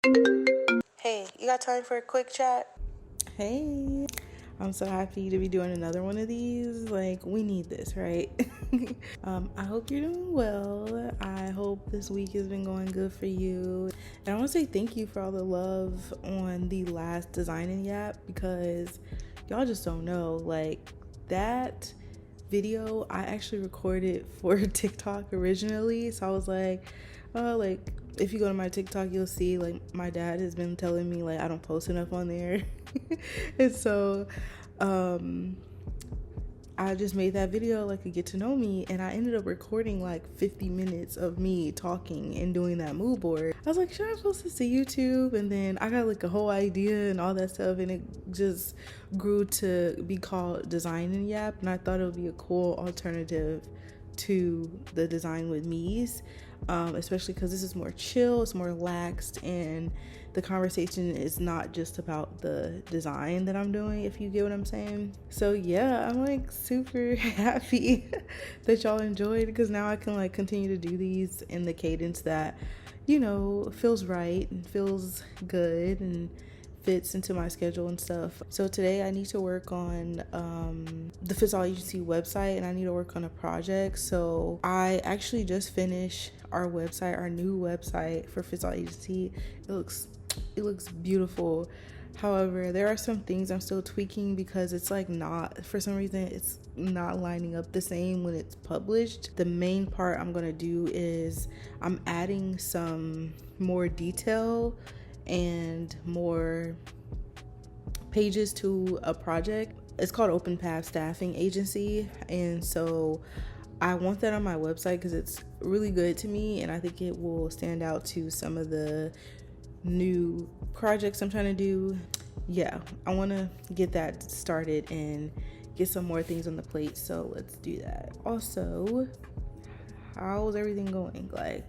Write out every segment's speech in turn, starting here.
Hey, you got time for a quick chat? Hey, I'm so happy to be doing another one of these. Like, we need this, right? I hope you're doing well. I hope this week has been going good for you. And I want to say thank you for all the love on the last Design Yap because y'all just don't know. Like, that video I actually recorded for TikTok originally. So I was like, oh, like, if you go to my TikTok, you'll see like my dad has been telling me like I don't post enough on there. And so I just made that video like a get to know me, and I ended up recording like 50 minutes of me talking and doing that mood board. I was like, should I post this to YouTube? And then I got like a whole idea and all that stuff, and it just grew to be called Design Yap, and I thought it would be a cool alternative to the Design with Me's, especially because this is more chill, it's more relaxed, and the conversation is not just about the design that I'm doing, if you get what I'm saying. So yeah, I'm like super happy that y'all enjoyed, because now I can like continue to do these in the cadence that, you know, feels right and feels good and fits into my schedule and stuff. So today I need to work on the Fits All Agency website, and I need to work on a project. So I actually just finished our website, our new website for Fits All Agency. It looks beautiful. However, there are some things I'm still tweaking because it's like not, for some reason, it's not lining up the same when it's published. The main part I'm gonna do is I'm adding some more detail and more pages to a project. It's called Open Path Staffing Agency, and so I want that on my website because it's really good to me, and I think it will stand out to some of the new projects I'm trying to do. Yeah, I want to get that started and get some more things on the plate, so let's do that. Also, how's everything going? Like,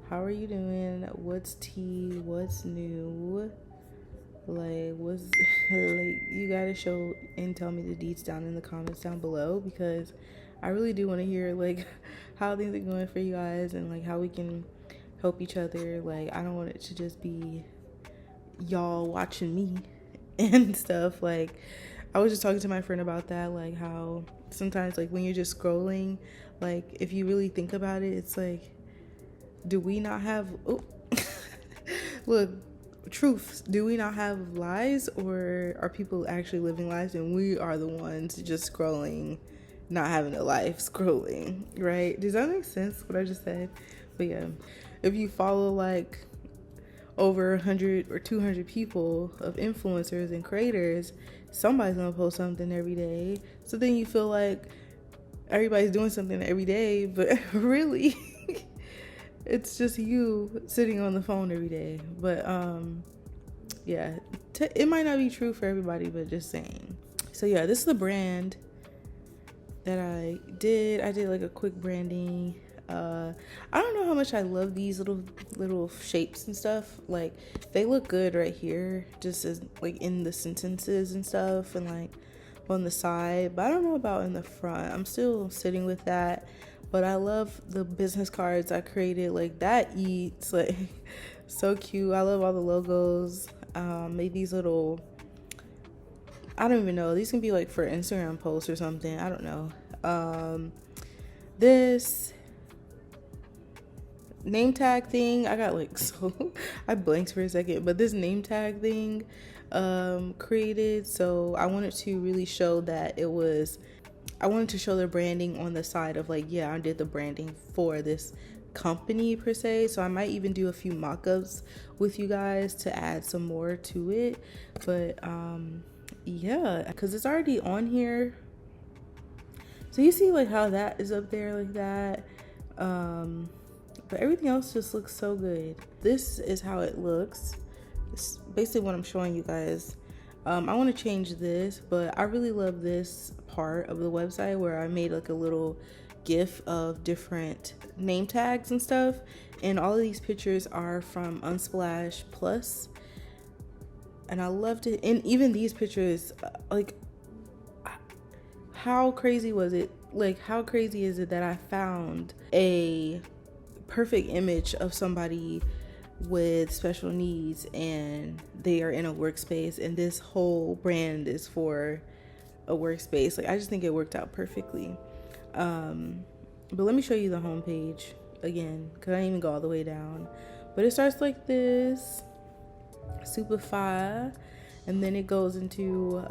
how are you doing? What's tea? What's new? Like, what's like, you gotta show and tell me the deets down in the comments down below, because I really do want to hear like how things are going for you guys and like how we can help each other. Like, I don't want it to just be y'all watching me and stuff. Like, I was just talking to my friend about that, like how sometimes like when you're just scrolling, like if you really think about it, it's like, do we not have look, truths, do we not have lives, or are people actually living lives and we are the ones just scrolling, not having a life scrolling, right? Does that make sense what I just said? But yeah, if you follow like over 100 or 200 people of influencers and creators, somebody's gonna post something every day. So then you feel like everybody's doing something every day, but really it's just you sitting on the phone every day. But yeah, it might not be true for everybody, but just saying. So yeah, this is the brand that I did like a quick branding. I don't know how much I love these little shapes and stuff. Like, they look good right here, just as like in the sentences and stuff, and like on the side, but I don't know about in the front. I'm still sitting with that. But I love the business cards I created. Like, that eats like so cute. I love all the logos. Made these little, I don't even know, these can be like for Instagram posts or something, I don't know. This name tag thing, I got like so I blanked for a second, but this name tag thing created, so I wanted to really show that I wanted to show the branding on the side of like, yeah, I did the branding for this company per se. So I might even do a few mock-ups with you guys to add some more to it. But yeah, because it's already on here. So you see like how that is up there like that. But everything else just looks so good. This is how it looks. It's basically what I'm showing you guys. I want to change this, but I really love this part of the website where I made like a little gif of different name tags and stuff, and all of these pictures are from Unsplash Plus, and I loved it. And even these pictures, like, how crazy was it? Like, how crazy is it that I found a perfect image of somebody with special needs and they are in a workspace, and this whole brand is for a workspace. Like, I just think it worked out perfectly. But let me show you the homepage again, because I didn't even go all the way down. But it starts like this, super fire, and then it goes into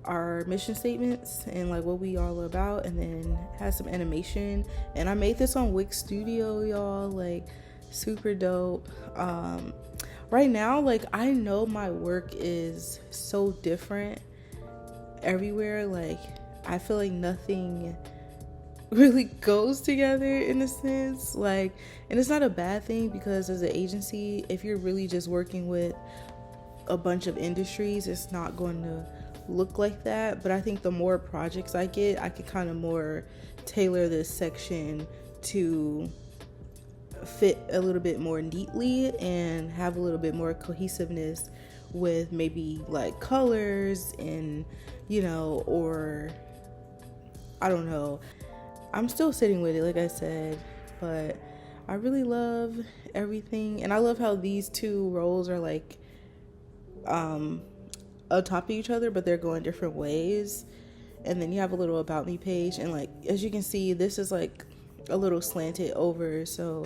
our mission statements and like what we all about, and then has some animation. And I made this on Wix Studio, y'all, like super dope. Right now, like, I know my work is so different everywhere. Like, I feel like nothing really goes together in a sense, like, and it's not a bad thing, because as an agency, if you're really just working with a bunch of industries, it's not going to look like that. But I think the more projects I get, I could kind of more tailor this section to fit a little bit more neatly and have a little bit more cohesiveness with maybe like colors and, you know, or I don't know. I'm still sitting with it, like I said, but I really love everything. And I love how these two roles are like on top of each other, but they're going different ways. And then you have a little about me page, and like, as you can see, this is like a little slanted over, so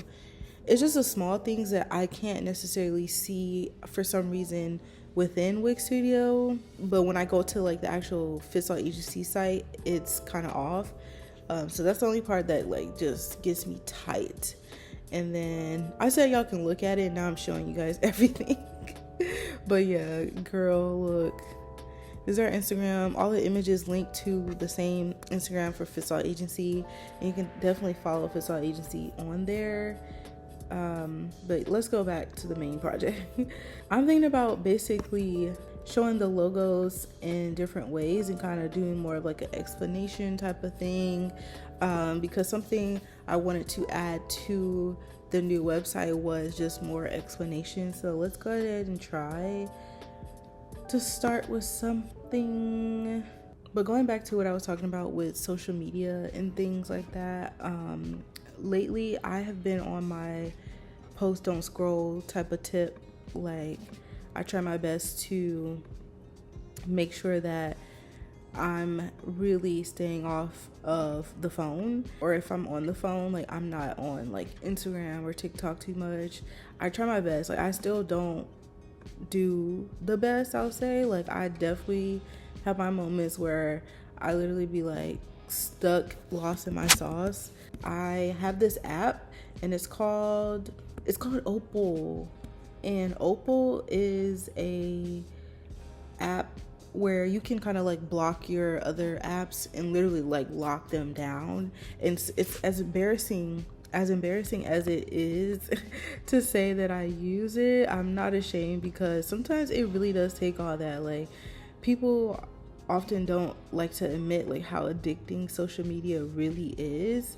it's just the small things that I can't necessarily see for some reason within Wix Studio, but when I go to like the actual Fits All Agency site, it's kind of off. So that's the only part that like just gets me tight. And then I said y'all can look at it. Now I'm showing you guys everything. But yeah, girl, look. This is our Instagram. All the images linked to the same Instagram for Fits All Agency. And you can definitely follow Fits All Agency on there. But let's go back to the main project. I'm thinking about basically showing the logos in different ways and kind of doing more of like an explanation type of thing, because something I wanted to add to the new website was just more explanation. So let's go ahead and try to start with something. But going back to what I was talking about with social media and things like that, lately I have been on my post don't scroll type of tip. Like, I try my best to make sure that I'm really staying off of the phone, or if I'm on the phone, like, I'm not on like Instagram or TikTok too much. I try my best. Like, I still don't do the best, I'll say. Like, I definitely have my moments where I literally be like stuck, lost in my sauce. I have this app, and it's called Opal. And Opal is a app where you can kind of like block your other apps and literally like lock them down. And it's as embarrassing as it is to say that I use it. I'm not ashamed, because sometimes it really does take all that. Like, people often don't like to admit like how addicting social media really is.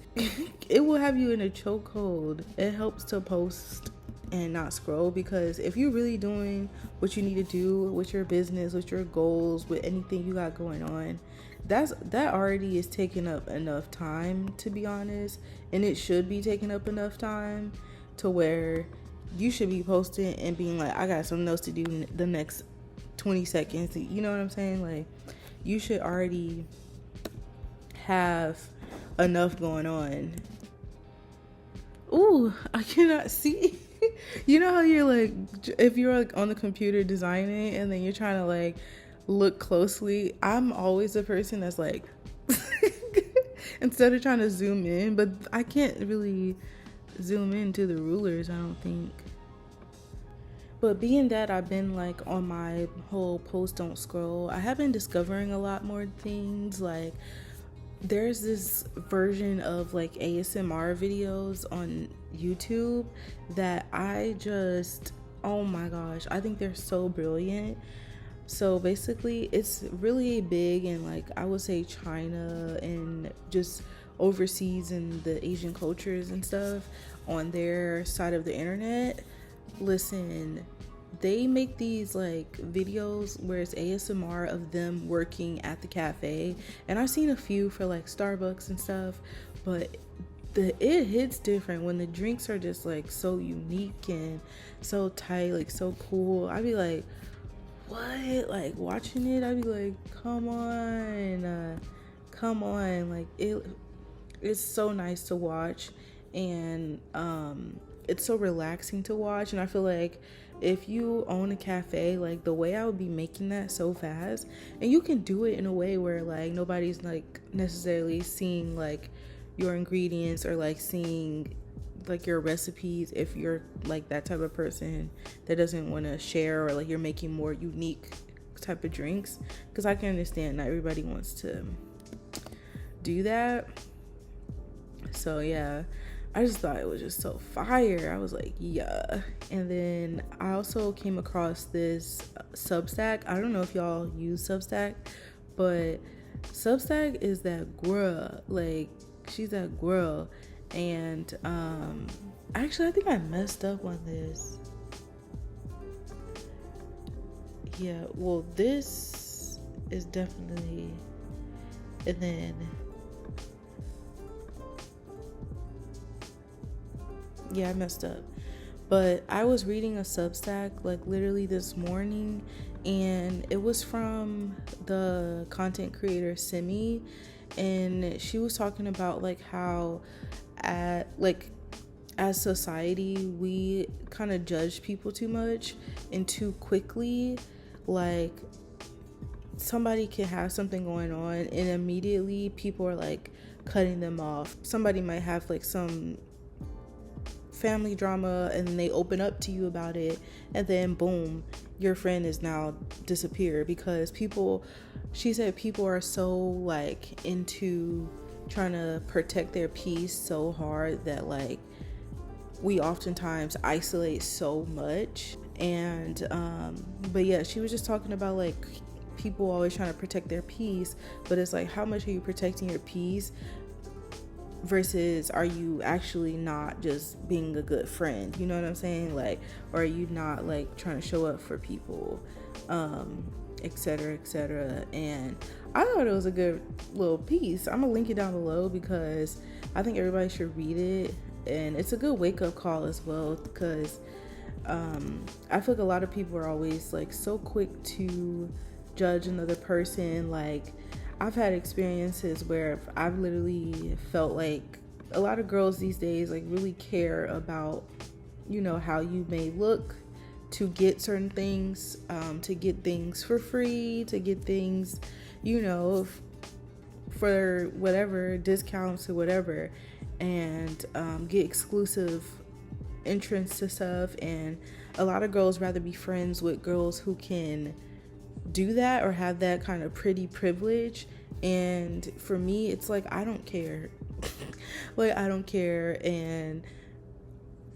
It will have you in a chokehold. It helps to post and not scroll, because if you're really doing what you need to do with your business, with your goals, with anything you got going on, that already is taking up enough time, to be honest. And it should be taking up enough time to where you should be posting and being like, I got something else to do in the next 20 seconds. You know what I'm saying? Like, you should already have enough going on. Ooh, I cannot see. You know how you're like, if you're like on the computer designing and then you're trying to like look closely, I'm always the person that's like instead of trying to zoom in, but I can't really zoom into the rulers, I don't think. But being that I've been like on my whole post don't scroll, I have been discovering a lot more things. Like, there's this version of like ASMR videos on YouTube that I just, oh my gosh, I think they're so brilliant. So basically, it's really big in like, I would say China and just overseas in the Asian cultures and stuff on their side of the internet. Listen, they make these like videos where it's ASMR of them working at the cafe, and I've seen a few for like Starbucks and stuff, but it hits different when the drinks are just like so unique and so tight, like so cool. I'd be like, what? Like watching it, I'd be like, come on, like it's so nice to watch, and it's so relaxing to watch. And I feel like if you own a cafe, like the way I would be making that so fast, and you can do it in a way where like nobody's like necessarily seeing like your ingredients or like seeing like your recipes, if you're like that type of person that doesn't want to share, or like you're making more unique type of drinks, because I can understand not everybody wants to do that. So yeah, I just thought it was just so fire. I was like, yeah. And then I also came across this Substack. I don't know if y'all use Substack, but Substack is that girl. Like, she's that girl. And actually, I think I messed up on this. Yeah, well, this is definitely, and then yeah, I messed up. But I was reading a Substack like literally this morning, and it was from the content creator Simi, and she was talking about like how as society we kind of judge people too much and too quickly. Like somebody can have something going on and immediately people are like cutting them off. Somebody might have like some family drama and they open up to you about it, and then boom, your friend is now disappeared because she said people are so like into trying to protect their peace so hard that like we oftentimes isolate so much. And but yeah, she was just talking about like people always trying to protect their peace, but it's like, how much are you protecting your peace versus are you actually not just being a good friend? You know what I'm saying? Like, or are you not like trying to show up for people, etc., etc. And I thought it was a good little piece. I'm gonna link it down below because I think everybody should read it, and it's a good wake-up call as well, because I feel like a lot of people are always like so quick to judge another person. Like, I've had experiences where I've literally felt like a lot of girls these days like really care about, you know, how you may look to get certain things, to get things for free, to get things, you know, for whatever discounts or whatever, and get exclusive entrance to stuff. And a lot of girls rather be friends with girls who can do that or have that kind of pretty privilege. And for me, it's like, I don't care. Like, I don't care. And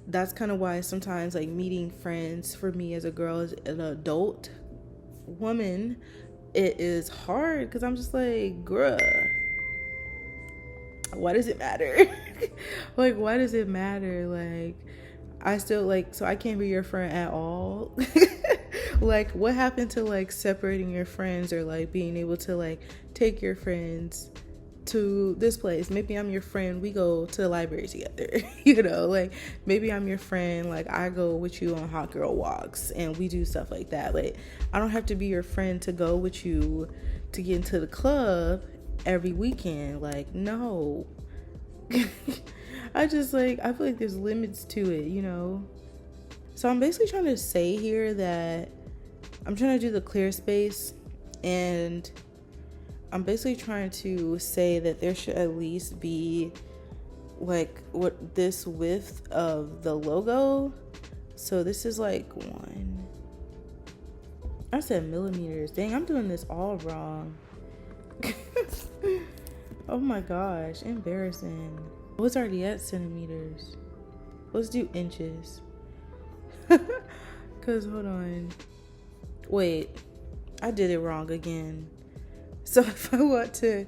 that's kind of why sometimes like meeting friends for me as a girl, as an adult woman, it is hard, because I'm just like, bruh, why does it matter? Like, why does it matter? Like, I still like, so I can't be your friend at all. Like, what happened to like separating your friends, or like being able to like take your friends to this place? Maybe I'm your friend, we go to the library together. You know, like maybe I'm your friend, like I go with you on hot girl walks and we do stuff like that. Like, I don't have to be your friend to go with you to get into the club every weekend. Like, no. I just like, I feel like there's limits to it, you know? So I'm basically trying to say here that I'm trying to do the clear space, and I'm basically trying to say that there should at least be like what this width of the logo. So this is like I said millimeters. Dang, I'm doing this all wrong. Oh my gosh, embarrassing. Oh, it's already at centimeters. Let's do inches. Cause hold on. Wait, I did it wrong again. So if I want to,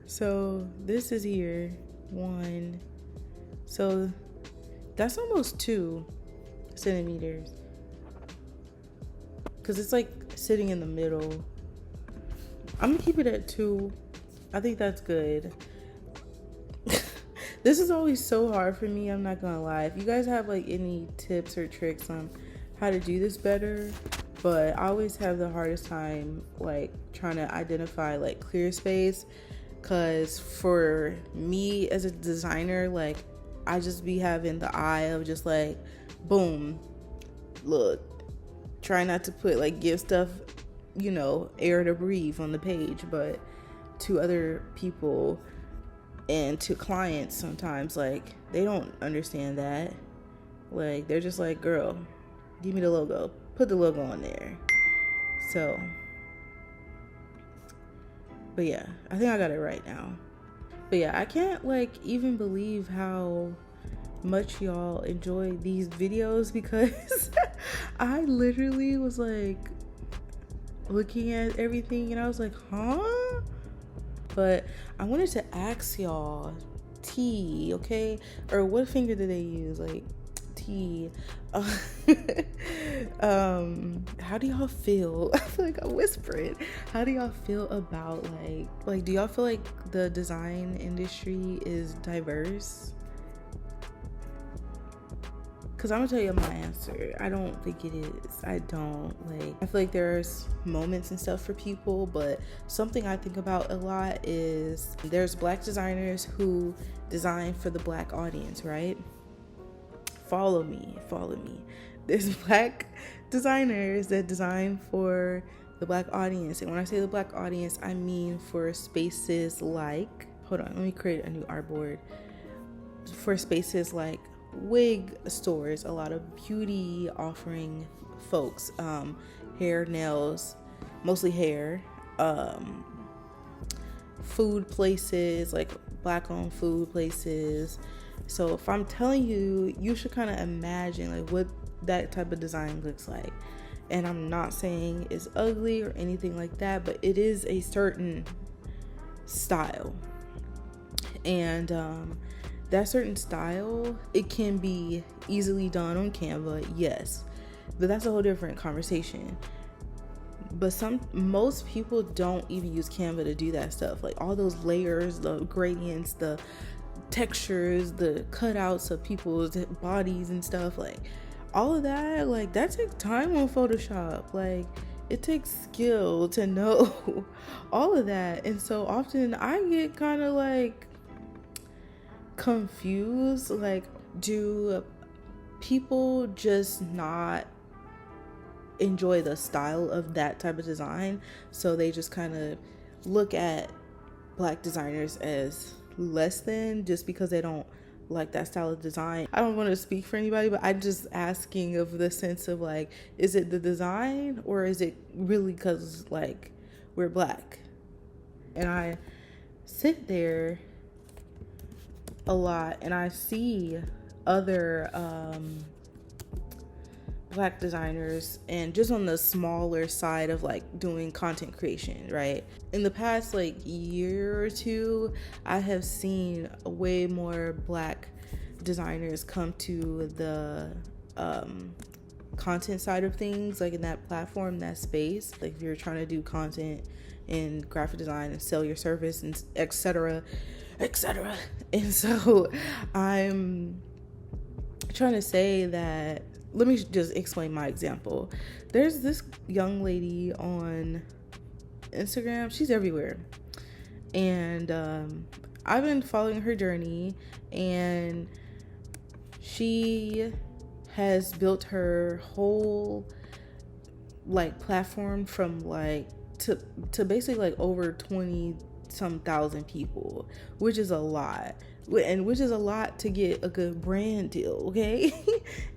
so this is here, 1. So that's almost 2 centimeters. Cause it's like sitting in the middle. I'm gonna keep it at 2. I think that's good. This is always so hard for me, I'm not gonna lie. If you guys have like any tips or tricks on how to do this better, but I always have the hardest time like trying to identify like clear space, because for me as a designer, like I just be having the eye of just like boom, look, try not to put like give stuff, you know, air to breathe on the page. But to other people and to clients, sometimes like they don't understand that. Like they're just like, girl, give me the logo, put the logo on there. So but yeah, I think I got it right now. But yeah, I can't like even believe how much y'all enjoy these videos, because I literally was like looking at everything and I was like, huh? But I wanted to ask y'all, T, okay? Or what finger do they use? Like T. How do y'all feel? I feel like I'm whispering. How do y'all feel about like do y'all feel like the design industry is diverse? Because I'm gonna tell you my answer. I don't think it is. I don't. Like, I feel like there's moments and stuff for people, but something I think about a lot is there's black designers who design for the black audience, right? Follow me. There's black designers that design for the black audience. And when I say the black audience, I mean for spaces like, hold on, let me create a new artboard. For spaces like wig stores, a lot of beauty offering folks, hair, nails, mostly hair, food places, like black owned food places. So if I'm telling you, you should kind of imagine like what that type of design looks like. And I'm not saying it's ugly or anything like that, but it is a certain style. And that certain style, it can be easily done on Canva, yes, but that's a whole different conversation. But most people don't even use Canva to do that stuff. Like all those layers, the gradients, the textures, the cutouts of people's bodies and stuff, like all of that, like that takes time on Photoshop. Like it takes skill to know all of that. And so often I get kind of like confused, like do people just not enjoy the style of that type of design, so they just kind of look at black designers as less than just because they don't like that style of design? I don't want to speak for anybody, but I'm just asking of the sense of like, is it the design or is it really because like we're black? And I sit there a lot and I see other black designers, and just on the smaller side of like doing content creation, right? In the past like year or two, I have seen way more black designers come to the content side of things, like in that platform, that space. Like if you're trying to do content in graphic design and sell your service and etc. And so I'm trying to say that, let me just explain my example. There's this young lady on Instagram, she's everywhere, and I've been following her journey, and she has built her whole like platform from like to basically like over 20 some thousand people, which is a lot, and which is a lot to get a good brand deal, okay?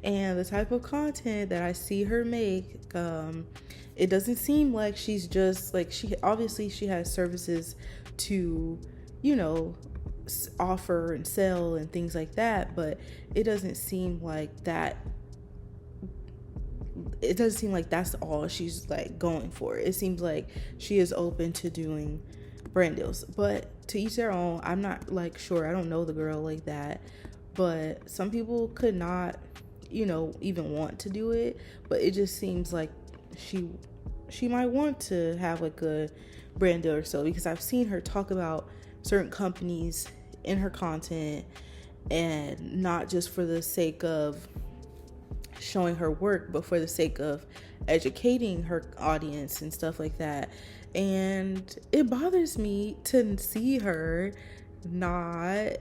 And the type of content that I see her make, it doesn't seem like she's just like, she has services to, you know, offer and sell and things like that, but it doesn't seem like that. It doesn't seem like that's all she's like going for. It seems like she is open to doing brand deals, but to each their own. I'm not like sure, I don't know the girl like that, but some people could not, you know, even want to do it, but it just seems like she might want to have like a brand deal or so, because I've seen her talk about certain companies in her content, and not just for the sake of showing her work, but for the sake of educating her audience and stuff like that. And it bothers me to see her not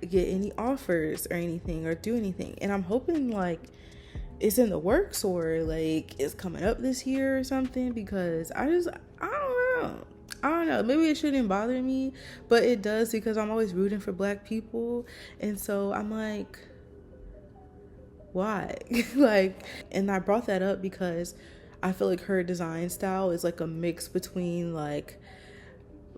get any offers or anything or do anything. And I'm hoping like it's in the works or like it's coming up this year or something, because I don't know. Maybe it shouldn't bother me, but it does, because I'm always rooting for Black people. And so I'm like, why? Like, and I brought that up because I feel like her design style is like a mix between like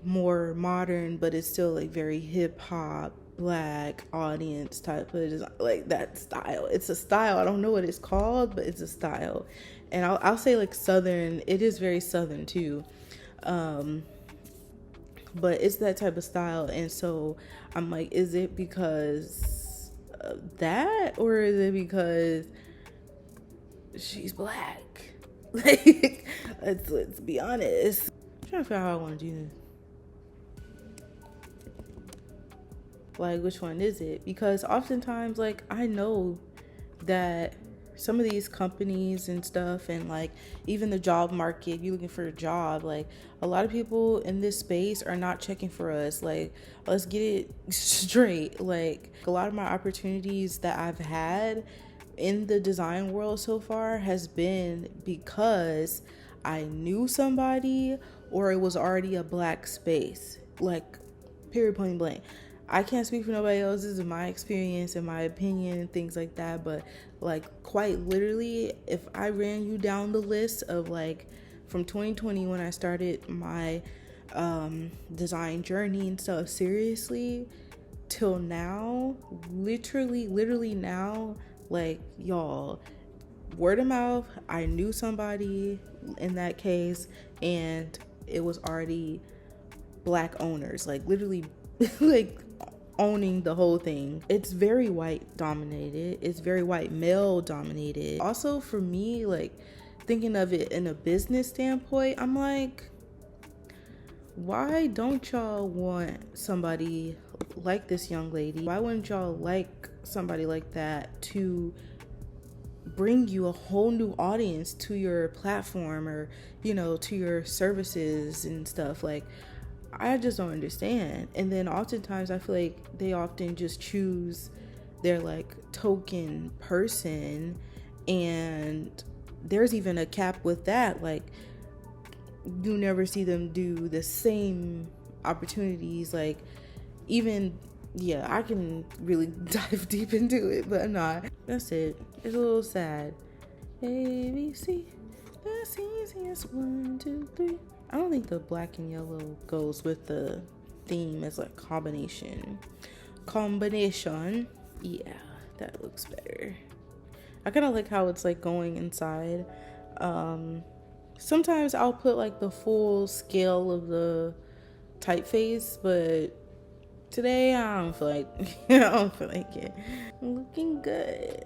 more modern, but it's still like very hip hop, Black audience type of design, like that style. It's a style. I don't know what it's called, but it's a style. And I'll say like Southern. It is very Southern too. But it's that type of style. And so I'm like, is it because of that, or is it because she's Black? Like, let's be honest. I'm trying to figure out how I want to do this. Like, which one is it? Because oftentimes, like, I know that some of these companies and stuff, and like even the job market, you looking for a job, like a lot of people in this space are not checking for us. Like, let's get it straight. Like, a lot of my opportunities that I've had in the design world so far has been because I knew somebody, or it was already a Black space. Like, period, point blank. I can't speak for nobody else. This is my experience and my opinion and things like that. But like, quite literally, if I ran you down the list of like from 2020 when I started my design journey and stuff seriously till now, literally now, like, y'all, word of mouth, I knew somebody in that case, and it was already Black owners, like literally like owning the whole thing. It's very white dominated. It's very white male dominated. Also, for me, like thinking of it in a business standpoint, I'm like, why don't y'all want somebody like this young lady? Why wouldn't y'all like somebody like that to bring you a whole new audience to your platform, or, you know, to your services and stuff? Like, I just don't understand. And then oftentimes I feel like they often just choose their like token person, and there's even a cap with that. Like, you never see them do the same opportunities. Like, even, yeah, I can really dive deep into it, but I'm not. That's it. It's a little sad. ABC, that's easiest. 1, 2, 3. I don't think the black and yellow goes with the theme as like combination. Yeah, that looks better. I kind of like how it's like going inside. Sometimes I'll put like the full scale of the typeface, but today I don't feel like I don't feel like it. Looking good.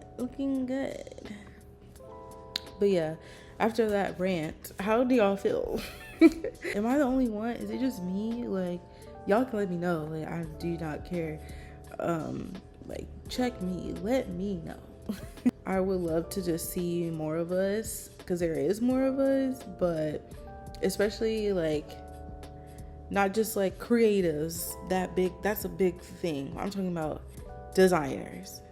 But yeah, after that rant, how do y'all feel? Am I the only one? Is it just me? Like, y'all can let me know. Like, I do not care. Like, check me, let me know. I would love to just see more of us, because there is more of us, but especially like not just like creatives. That's a big thing. I'm talking about designers,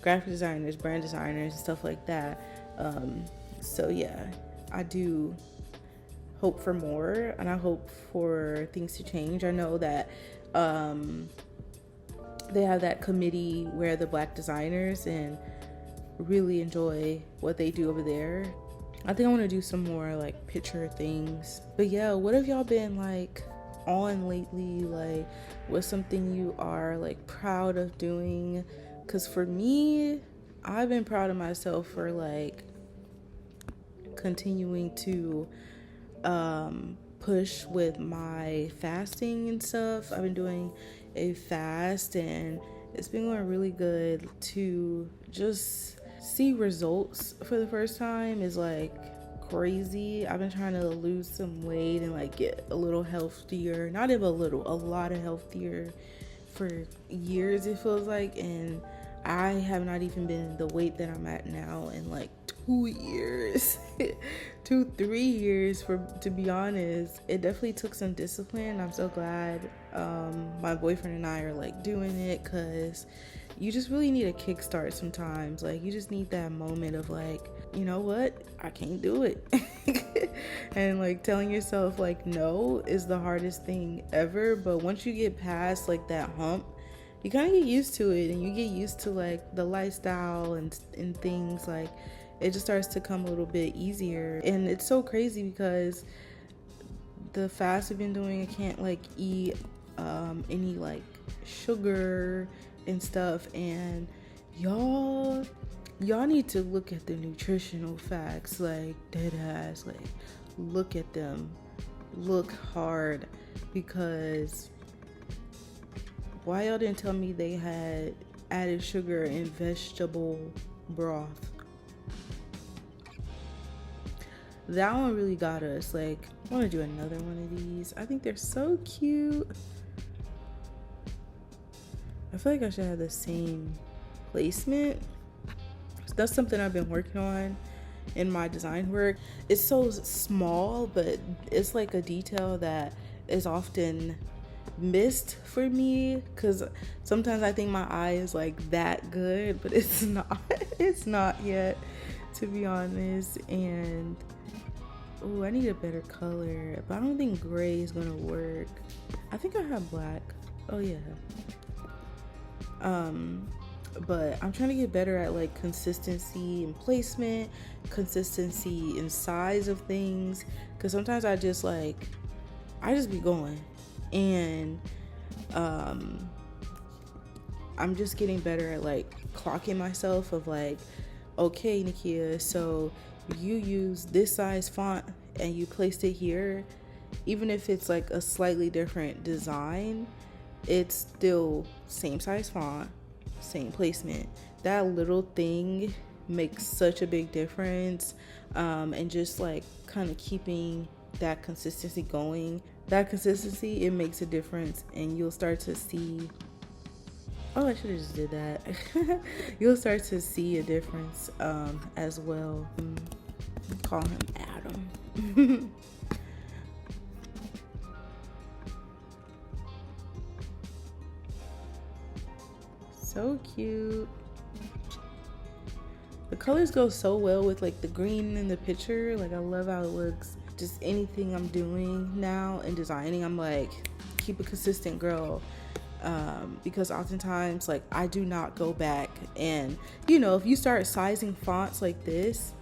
graphic designers, brand designers, and stuff like that. So yeah, I do hope for more, and I hope for things to change. I know that they have that committee where the black designers and really enjoy what they do over there. I think I want to do some more like picture things. But yeah, what have y'all been like on lately? Like, what's something you are like proud of doing? Because for me, I've been proud of myself for like continuing to push with my fasting and stuff. I've been doing a fast, and it's been going really good. To just see results for the first time is like crazy. I've been trying to lose some weight and like get a little healthier, not even a little, a lot of healthier for years, it feels like, and I have not even been the weight that I'm at now in like 2 years. 3 years, for to be honest. It definitely took some discipline. I'm so glad my boyfriend and I are like doing it, because you just really need a kickstart sometimes. Like, you just need that moment of like, you know what, I can't do it. And like telling yourself like no is the hardest thing ever. But once you get past like that hump, you kind of get used to it, and you get used to like the lifestyle and things. Like, it just starts to come a little bit easier. And it's so crazy because the fast we've been doing, I can't like eat any like sugar and stuff. And y'all need to look at the nutritional facts, like dead ass. Like, look at them, look hard, because why y'all didn't tell me they had added sugar in vegetable broth? That one really got us. Like, I want to do another one of these. I think they're so cute. I feel like I should have the same placement. That's something I've been working on in my design work. It's so small, but it's like a detail that is often missed for me, because sometimes I think my eye is like that good, but it's not. It's not yet, to be honest. And oh, I need a better color, but I don't think gray is gonna work. I think I have black. Oh yeah. But I'm trying to get better at like consistency and placement, consistency in size of things, because sometimes I just be going, and I'm just getting better at like clocking myself of like, okay, Nakia, so you use this size font and you placed it here. Even if it's like a slightly different design, it's still same size font, same placement. That little thing makes such a big difference. And just like kind of keeping that consistency going, it makes a difference, and you'll start to see, oh, I should have just did that. You'll start to see a difference as well. Call him Adam. So cute. The colors go so well with like the green in the picture. Like, I love how it looks. Just anything I'm doing now in designing, I'm like, keep a consistent, girl. Because oftentimes, like, I do not go back, and you know, if you start sizing fonts like this,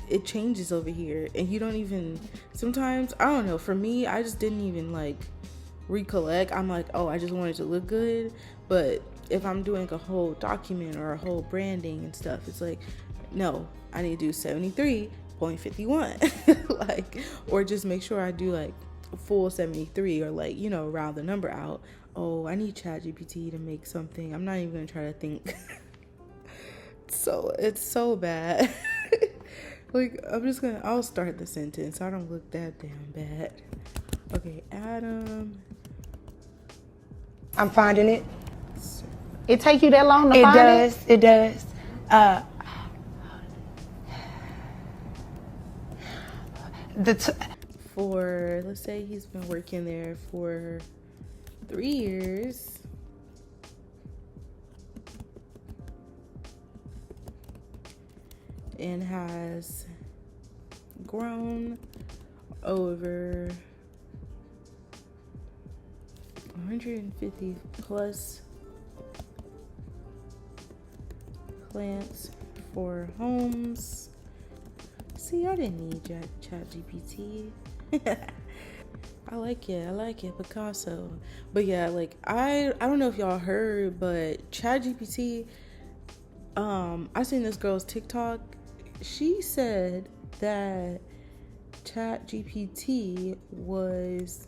it changes over here, and you don't even, sometimes, I don't know, for me, I just didn't even like recollect. I'm like, oh, I just want it to look good. But if I'm doing a whole document or a whole branding and stuff, it's like, no, I need to do 73.51. Like, or just make sure I do like full 73, or like, you know, round the number out. Oh, I need ChatGPT to make something. I'm not even gonna try to think. So it's so bad. Like, I'll start the sentence so I don't look that damn bad. Okay, Adam. I'm finding it. It take you that long to find it? It does. For, let's say he's been working there for 3 years. And has grown over 150 plus plants for homes. See, I didn't need ChatGPT. I like it, Picasso. But yeah, like, I don't know if y'all heard, but ChatGPT, I seen this girl's TikTok. She said that ChatGPT was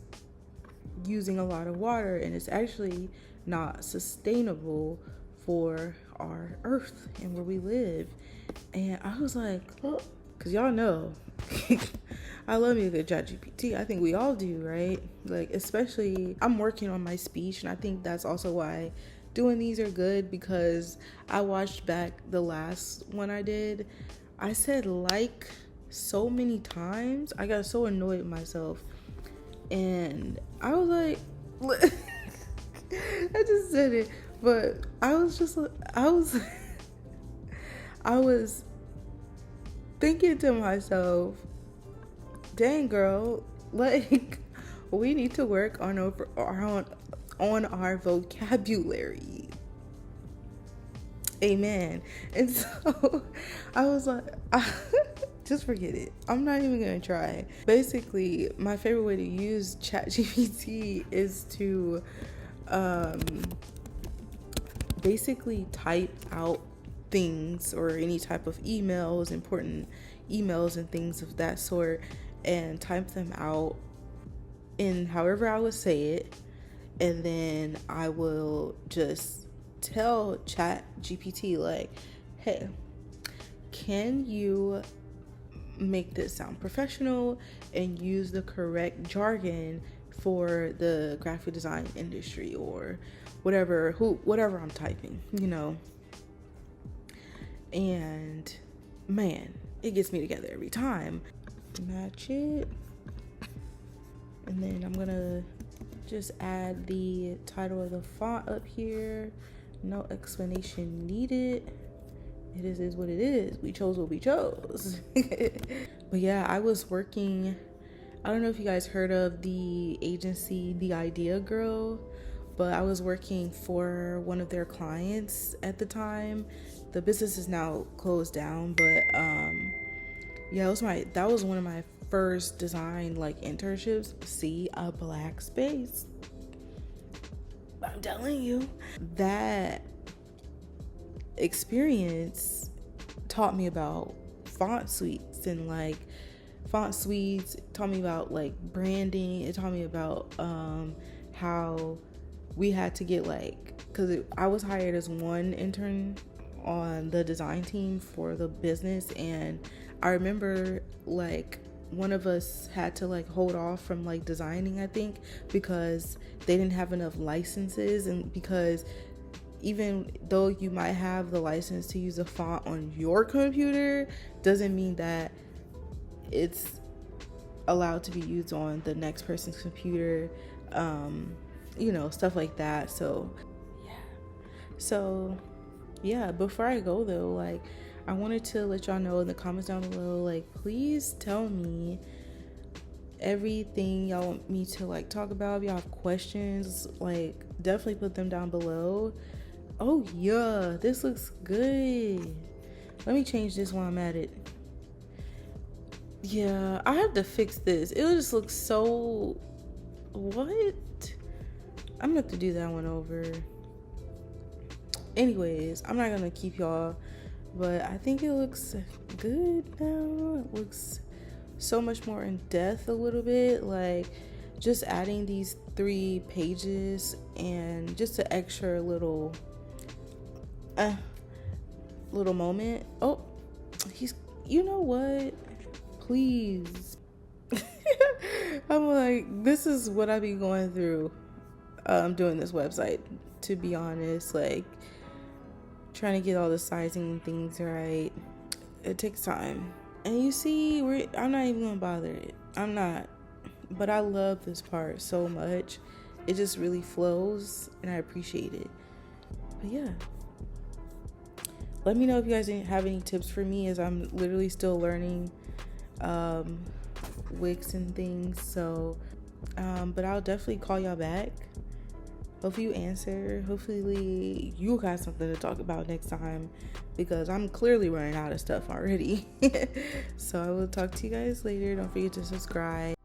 using a lot of water, and it's actually not sustainable for our earth and where we live. And I was like, because y'all know I love me a good chat GPT. I think we all do, right? Like, especially, I'm working on my speech, and I think that's also why doing these are good, because I watched back the last one I did. I said like so many times. I got so annoyed with myself. And I was like, I just said it, but I was I was thinking to myself, dang girl, like, we need to work on our vocabulary. Amen. And so I was like, just forget it. I'm not even gonna try. Basically, my favorite way to use ChatGPT is to basically type out things or any type of emails, important emails and things of that sort, and type them out in however I would say it, and then I will just tell ChatGPT, like, hey, can you make this sound professional and use the correct jargon for the graphic design industry, or whatever I'm typing, you know. And man, it gets me together every time. Match it, and then I'm gonna just add the title of the font up here. No explanation needed. It is what it is. We chose what we chose. But yeah, I was working, I don't know if you guys heard of the agency The Idea Girl, but I was working for one of their clients at the time. The business is now closed down, but yeah, that was one of my first design like internships. See, a black space. I'm telling you, that experience taught me about font suites, and like font suites, it taught me about like branding. It taught me about how we had to get like, because I was hired as one intern on the design team for the business, and I remember like one of us had to like hold off from like designing, I think, because they didn't have enough licenses, and because even though you might have the license to use a font on your computer, doesn't mean that it's allowed to be used on the next person's computer, you know, stuff like that. So yeah, before I go though, like, I wanted to let y'all know in the comments down below, like, please tell me everything y'all want me to like talk about. If y'all have questions, like, definitely put them down below. Oh yeah, this looks good. Let me change this while I'm at it. Yeah, I have to fix this. It just looks so, what? I'm gonna have to do that one over. Anyways, I'm not gonna keep y'all, but I think it looks good now. It looks so much more in depth a little bit, like just adding these 3 pages and just an extra little moment. Oh, you know what, please. I'm like, this is what I be going through doing this website, to be honest. Like, trying to get all the sizing and things right, it takes time. And you see, I'm not even gonna bother it. I'm not. But I love this part so much. It just really flows, and I appreciate it. But yeah, let me know if you guys have any tips for me, as I'm literally still learning Wix and things. So but I'll definitely call y'all back. Hopefully you answer. Hopefully you got something to talk about next time, because I'm clearly running out of stuff already. So I will talk to you guys later. Don't forget to subscribe.